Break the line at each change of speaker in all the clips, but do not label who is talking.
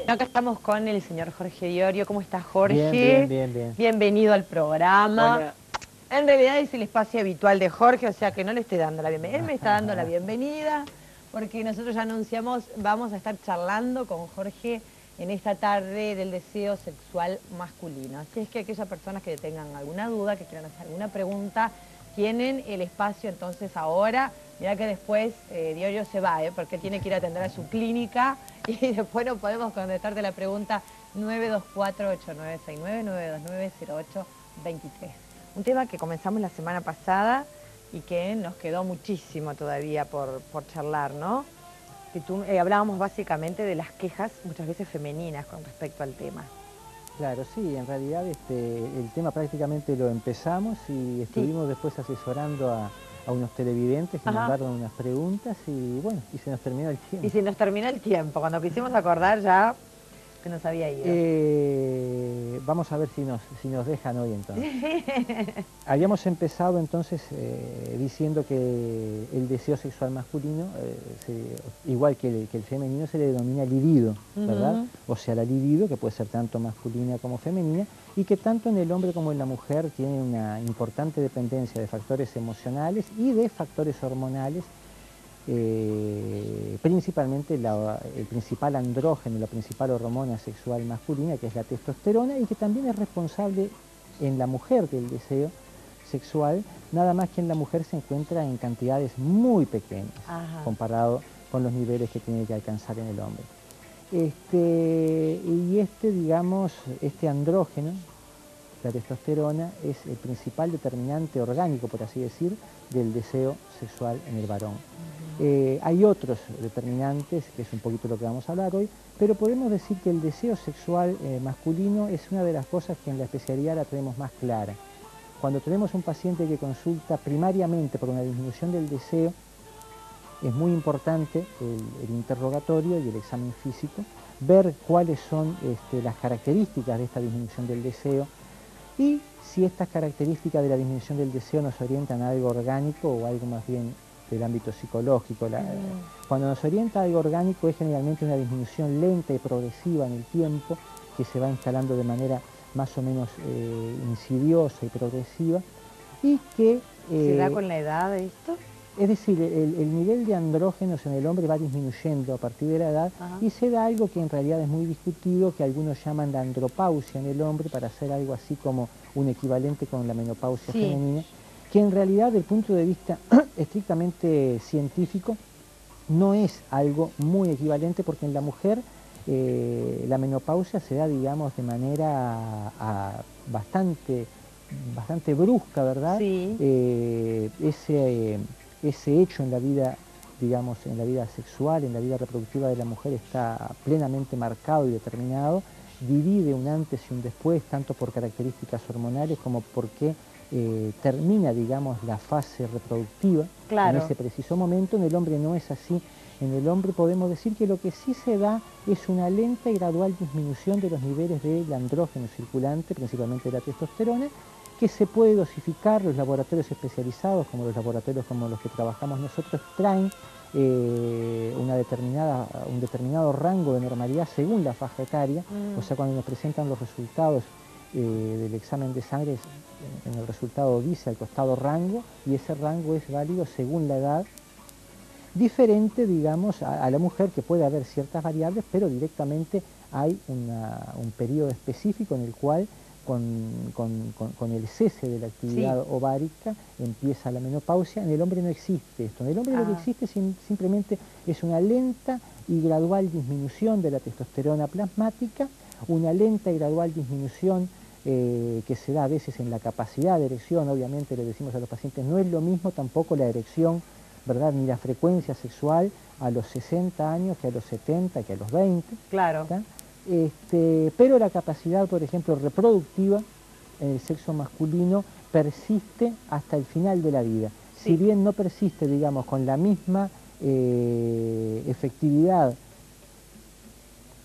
Acá estamos con el señor Jorge Iorio. ¿Cómo está, Jorge?
Bien.
Bienvenido al programa.
Hola.
En realidad es el espacio habitual de Jorge, o sea que no le estoy dando la bienvenida. Él me está dando la bienvenida porque nosotros ya anunciamos, vamos a estar charlando con Jorge en esta tarde del deseo sexual masculino. Así es que aquellas personas que tengan alguna duda, que quieran hacer alguna pregunta, tienen el espacio entonces ahora. Mirá que después Diorio se va, porque tiene que ir a atender a su clínica y después no podemos contestarte la pregunta 924-8969, 929-0823. Un tema que comenzamos la semana pasada y que nos quedó muchísimo todavía por charlar, ¿no? Que hablábamos básicamente de las quejas muchas veces femeninas con respecto al tema.
Claro, sí, en realidad el tema prácticamente lo empezamos y estuvimos después asesorando a unos televidentes que mandaron unas preguntas y bueno, y se nos terminó el tiempo.
Y se nos terminó el tiempo, cuando quisimos acordar ya se nos había ido.
Vamos a ver si nos dejan hoy entonces. Habíamos empezado entonces diciendo que el deseo sexual masculino, igual que el femenino, se le denomina libido, ¿verdad? O sea, la libido, que puede ser tanto masculina como femenina, y que tanto en el hombre como en la mujer tiene una importante dependencia de factores emocionales y de factores hormonales. Principalmente el principal andrógeno, la principal hormona sexual masculina, que es la testosterona, y que también es responsable en la mujer del deseo sexual, nada más que en la mujer se encuentra en cantidades muy pequeñas, comparado con los niveles que tiene que alcanzar en el hombre. Digamos, este andrógeno, la testosterona, es el principal determinante orgánico, por así decir, del deseo sexual en el varón. Hay otros determinantes, que es un poquito lo que vamos a hablar hoy, pero podemos decir que el deseo sexual masculino es una de las cosas que en la especialidad la tenemos más clara. Cuando tenemos un paciente que consulta primariamente por una disminución del deseo, es muy importante el interrogatorio y el examen físico, ver cuáles son las características de esta disminución del deseo y si estas características de la disminución del deseo nos orientan a algo orgánico o algo más bien del ámbito psicológico. Cuando nos orienta a algo orgánico es generalmente una disminución lenta y progresiva en el tiempo, que se va instalando de manera más o menos insidiosa y progresiva, y que...
¿Se da con la edad esto?
Es decir, el nivel de andrógenos en el hombre va disminuyendo a partir de la edad y se da algo que en realidad es muy discutido, que algunos llaman la andropausia en el hombre, para hacer algo así como un equivalente con la menopausia femenina, que en realidad, desde el punto de vista estrictamente científico, no es algo muy equivalente, porque en la mujer la menopausia se da, digamos, de manera bastante brusca, ¿verdad?
Sí.
Ese hecho en la vida, digamos, en la vida sexual, en la vida reproductiva de la mujer está plenamente marcado y determinado, divide un antes y un después, tanto por características hormonales como porque termina, digamos, la fase reproductiva en ese preciso momento. En el hombre no es así. En el hombre podemos decir que lo que sí se da es una lenta y gradual disminución de los niveles del andrógeno circulante, principalmente de la testosterona, que se puede dosificar. Los laboratorios especializados, como los laboratorios como los que trabajamos nosotros, traen un determinado rango de normalidad según la faja etaria. O sea, cuando nos presentan los resultados del examen de sangre, en el resultado dice al costado rango, y ese rango es válido según la edad, diferente, digamos, a la mujer, que puede haber ciertas variables, pero directamente hay un periodo específico en el cual con el cese de la actividad ovárica empieza la menopausia. En el hombre no existe esto. En el hombre lo que existe simplemente es una lenta y gradual disminución de la testosterona plasmática, una lenta y gradual disminución que se da a veces en la capacidad de erección. Obviamente le decimos a los pacientes, no es lo mismo tampoco la erección, ¿verdad?, ni la frecuencia sexual a los 60 años que a los 70, que a los 20.
Claro.
¿Tá? Pero la capacidad, por ejemplo, reproductiva en el sexo masculino persiste hasta el final de la vida. Si bien no persiste, digamos, con la misma efectividad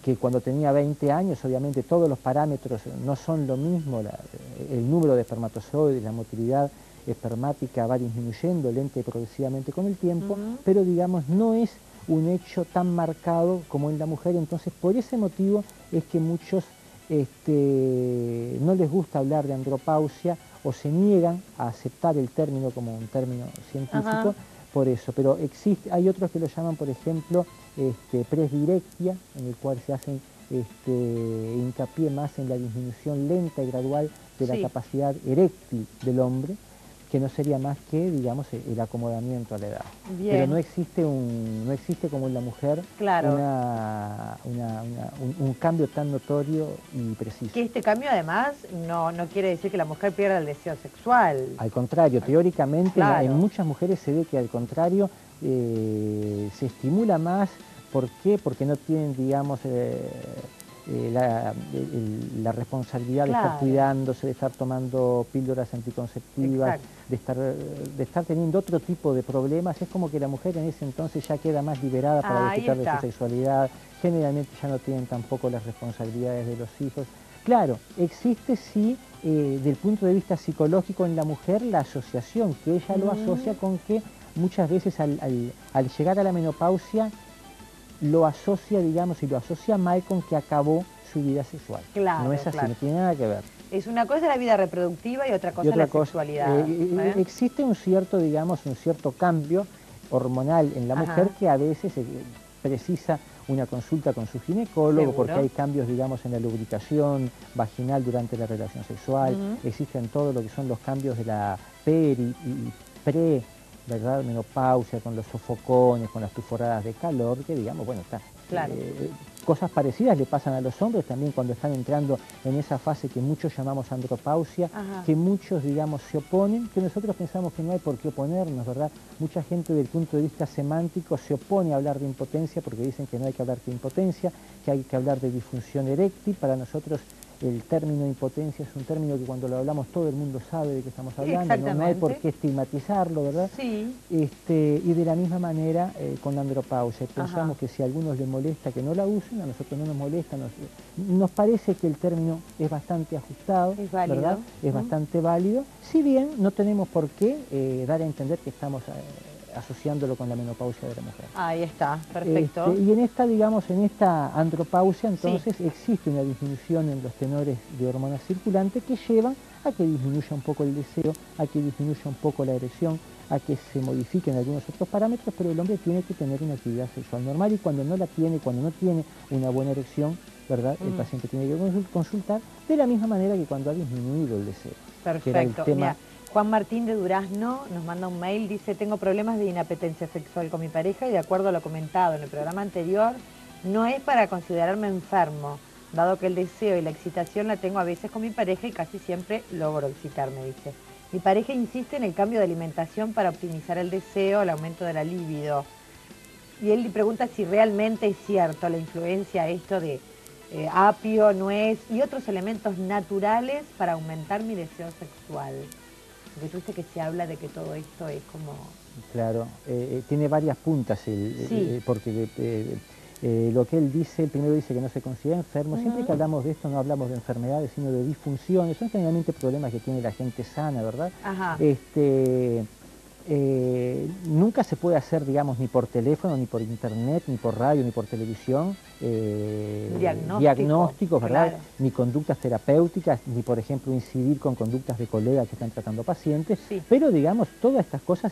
que cuando tenía 20 años, obviamente todos los parámetros no son lo mismo, el número de espermatozoides, la motilidad espermática va disminuyendo lenta y progresivamente con el tiempo, pero digamos no es un hecho tan marcado como en la mujer. Entonces, por ese motivo es que muchos no les gusta hablar de andropausia o se niegan a aceptar el término como un término científico. Por eso, pero hay otros que lo llaman, por ejemplo, presbirectia, en el cual se hacen hincapié más en la disminución lenta y gradual de la capacidad eréctil del hombre, que no sería más que, digamos, el acomodamiento a la edad.
Bien.
Pero no existe como en la mujer un cambio tan notorio y preciso.
Que este cambio además no quiere decir que la mujer pierda el deseo sexual.
Al contrario, teóricamente en muchas mujeres se ve que al contrario se estimula más. ¿Por qué? Porque no tienen, digamos, la responsabilidad de estar cuidándose, de estar tomando píldoras anticonceptivas, de estar teniendo otro tipo de problemas. Es como que la mujer en ese entonces ya queda más liberada para disfrutar de su sexualidad. Generalmente ya no tienen tampoco las responsabilidades de los hijos. Claro, existe sí, desde el punto de vista psicológico en la mujer, la asociación, que ella lo asocia con que muchas veces al llegar a la menopausia, lo asocia, digamos, y lo asocia mal con que acabó su vida sexual. Claro, no es así, no tiene nada que ver.
Es una cosa la vida reproductiva y otra cosa la sexualidad.
Existe un cierto, digamos, un cierto cambio hormonal en la mujer que a veces precisa una consulta con su ginecólogo. Porque hay cambios, digamos, en la lubricación vaginal durante la relación sexual. Existen todo lo que son los cambios de la peri y pre, ¿verdad? Menopausia, con los sofocones, con las tuforadas de calor, que digamos, bueno, cosas parecidas le pasan a los hombres también cuando están entrando en esa fase que muchos llamamos andropausia, que muchos, digamos, se oponen, que nosotros pensamos que no hay por qué oponernos, ¿verdad? Mucha gente desde el punto de vista semántico se opone a hablar de impotencia porque dicen que no hay que hablar de impotencia, que hay que hablar de disfunción eréctil. Para nosotros el término impotencia es un término que cuando lo hablamos todo el mundo sabe de qué estamos hablando, no hay por qué estigmatizarlo, ¿verdad? Sí. Y de la misma manera con la andropausia, pensamos que si a algunos les molesta que no la usen, a nosotros no nos molesta, nos parece que el término es bastante ajustado, ¿verdad? Es bastante válido, si bien no tenemos por qué dar a entender que estamos asociándolo con la menopausia de la mujer.
Ahí está, perfecto.
Y en esta, digamos, en esta andropausia, entonces, existe una disminución en los tenores de hormonas circulantes que llevan a que disminuya un poco el deseo, a que disminuya un poco la erección, a que se modifiquen algunos otros parámetros, pero el hombre tiene que tener una actividad sexual normal y cuando no la tiene, cuando no tiene una buena erección, ¿verdad? El paciente tiene que consultar de la misma manera que cuando ha disminuido el deseo.
Perfecto. Mira, Juan Martín de Durazno nos manda un mail, dice: tengo problemas de inapetencia sexual con mi pareja y de acuerdo a lo comentado en el programa anterior, no es para considerarme enfermo, dado que el deseo y la excitación la tengo a veces con mi pareja y casi siempre logro excitarme, dice. Mi pareja insiste en el cambio de alimentación para optimizar el deseo, el aumento de la libido. Y él le pregunta si realmente es cierto la influencia esto de apio, nuez y otros elementos naturales para aumentar mi deseo sexual. Porque tú dices que se habla de que todo esto es como...
Claro, tiene varias puntas, porque lo que él dice, primero dice que no se considera enfermo. Siempre que hablamos de esto no hablamos de enfermedades, sino de disfunciones. Son generalmente problemas que tiene la gente sana, ¿verdad? Nunca se puede hacer, digamos, ni por teléfono, ni por internet, ni por radio, ni por televisión, diagnósticos, ¿verdad? Ni conductas terapéuticas, ni, por ejemplo, incidir con conductas de colegas que están tratando pacientes. Pero, digamos, todas estas cosas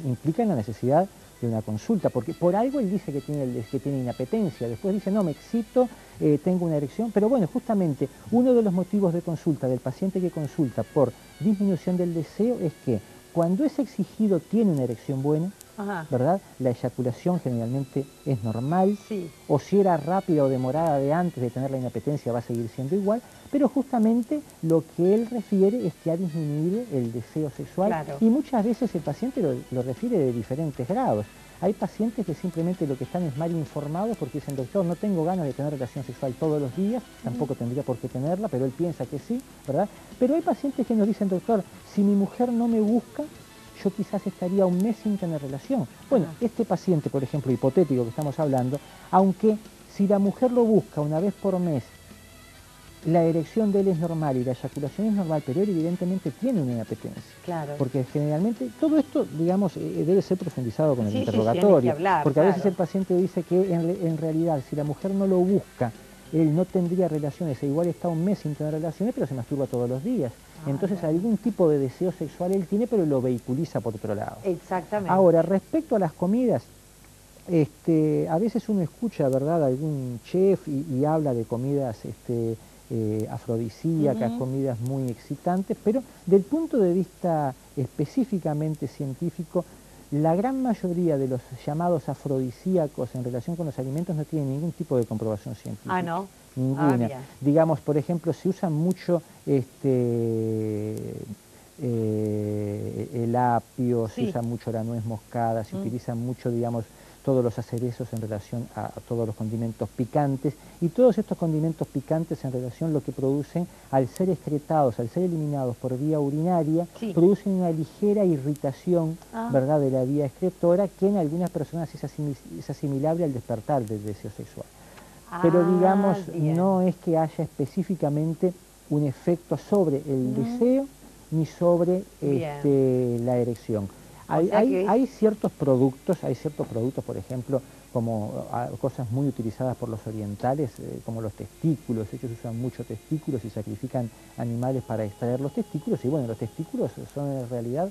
implican la necesidad de una consulta, porque por algo él dice que tiene inapetencia, después dice, no, me excito, tengo una erección, pero bueno, justamente uno de los motivos de consulta del paciente que consulta por disminución del deseo es que cuando es exigido tiene una erección buena, ¿verdad? La eyaculación generalmente es normal, o si era rápida o demorada de antes de tener la inapetencia va a seguir siendo igual, pero justamente lo que él refiere es que ha disminuido el deseo sexual y muchas veces el paciente lo refiere de diferentes grados. Hay pacientes que simplemente lo que están es mal informados porque dicen, doctor, no tengo ganas de tener relación sexual todos los días, tampoco tendría por qué tenerla, pero él piensa que sí, ¿verdad? Pero hay pacientes que nos dicen, doctor, si mi mujer no me busca, yo quizás estaría un mes sin tener relación. Bueno, este paciente, por ejemplo, hipotético que estamos hablando, aunque si la mujer lo busca una vez por mes la erección de él es normal y la eyaculación es normal, pero él evidentemente tiene una inapetencia.
Claro.
Porque generalmente todo esto, digamos, debe ser profundizado con el
Sí,
interrogatorio.
sí, que hablar,
porque a veces
claro.
el paciente dice que en realidad, si la mujer no lo busca, él no tendría relaciones, e igual está un mes sin tener relaciones, pero se masturba todos los días. Entonces
bueno.
algún tipo de deseo sexual él tiene, pero lo vehiculiza por otro lado.
Exactamente.
Ahora, respecto a las comidas, a veces uno escucha, ¿verdad?, algún chef y habla de comidas afrodisíacas, comidas muy excitantes, pero del punto de vista específicamente científico, la gran mayoría de los llamados afrodisíacos en relación con los alimentos no tienen ningún tipo de comprobación científica.
Ah, ¿no?
Ninguna.
Bien.
Digamos, por ejemplo, se usa mucho el apio, se usa mucho la nuez moscada, se utilizan mucho, digamos, todos los aderezos en relación a todos los condimentos picantes, y todos estos condimentos picantes en relación a lo que producen, al ser excretados, al ser eliminados por vía urinaria, producen una ligera irritación, ¿verdad?, de la vía excretora, que en algunas personas es asimilable al despertar del deseo sexual. Pero digamos, no es que haya específicamente un efecto sobre el deseo ni sobre la erección. Hay ciertos productos, por ejemplo, como cosas muy utilizadas por los orientales, como los testículos. Ellos usan mucho testículos y sacrifican animales para extraer los testículos, y bueno, los testículos son en realidad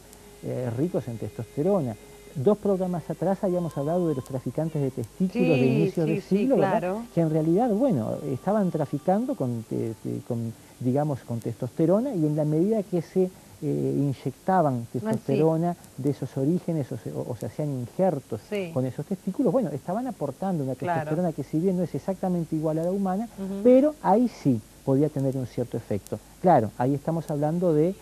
ricos en testosterona. 2 programas atrás habíamos hablado de los traficantes de testículos de inicios de siglo, ¿verdad?, que en realidad, bueno, estaban traficando digamos, con testosterona, y en la medida que se inyectaban testosterona de esos orígenes o se hacían injertos con esos testículos, bueno, estaban aportando una testosterona que, si bien no es exactamente igual a la humana, pero ahí sí podía tener un cierto efecto. Claro, ahí estamos hablando de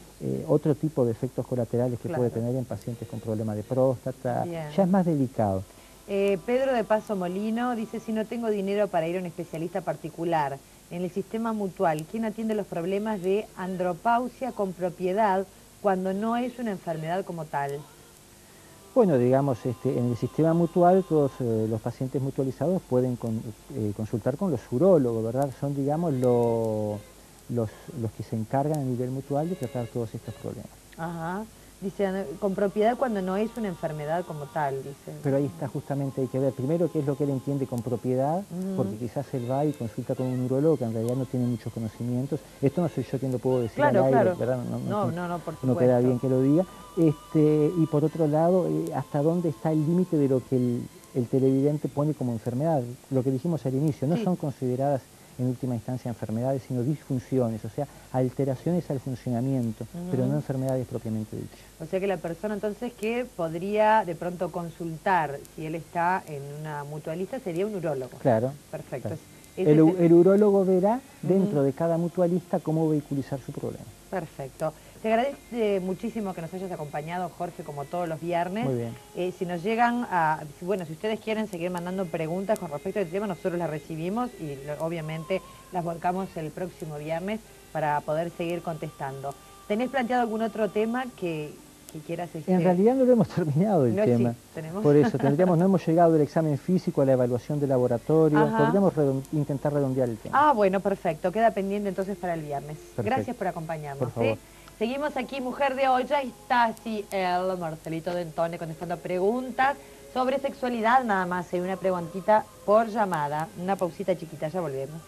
otro tipo de efectos colaterales que puede tener en pacientes con problemas de próstata. Ya es más delicado.
Pedro de Paso Molino dice: si no tengo dinero para ir a un especialista particular, en el sistema mutual, ¿quién atiende los problemas de andropausia con propiedad cuando no es una enfermedad como tal?
Bueno, digamos, en el sistema mutual todos los pacientes mutualizados pueden consultar con los urólogos, ¿verdad? Son, digamos, los que se encargan a nivel mutual de tratar todos estos problemas.
Ajá. Dice, con propiedad cuando no es una enfermedad como tal, dice.
Pero ahí está, justamente hay que ver primero qué es lo que él entiende con propiedad, porque quizás él va y consulta con un urólogo que en realidad no tiene muchos conocimientos. Esto no soy yo quien lo puedo decir al aire, ¿verdad?
No, por supuesto.
No queda bien que lo diga. Y por otro lado, hasta dónde está el límite de lo que el televidente pone como enfermedad. Lo que dijimos al inicio, no son consideradas en última instancia enfermedades, sino disfunciones, o sea, alteraciones al funcionamiento, pero no enfermedades propiamente dichas.
O sea que la persona entonces que podría de pronto consultar, si él está en una mutualista, sería un urólogo.
Claro.
Perfecto.
Claro. El urólogo verá dentro de cada mutualista cómo vehiculizar su problema.
Perfecto. Te agradezco muchísimo que nos hayas acompañado, Jorge, como todos los viernes.
Muy bien.
Si nos llegan a... Bueno, si ustedes quieren seguir mandando preguntas con respecto al tema, nosotros las recibimos y obviamente las volcamos el próximo viernes para poder seguir contestando. ¿Tenés planteado algún otro tema que quieras decir?
En realidad no lo hemos terminado el tema.
Sí,
por eso, no hemos llegado del examen físico a la evaluación de laboratorio. Podríamos intentar redondear el tema.
Ah, bueno, perfecto. Queda pendiente entonces para el viernes.
Perfecto.
Gracias por acompañarnos.
Por favor.
Seguimos aquí, Mujer de Hoy. Ya está así el Marcelito Dentone contestando preguntas sobre sexualidad. Nada más, hay una preguntita por llamada. Una pausita chiquita, ya volvemos.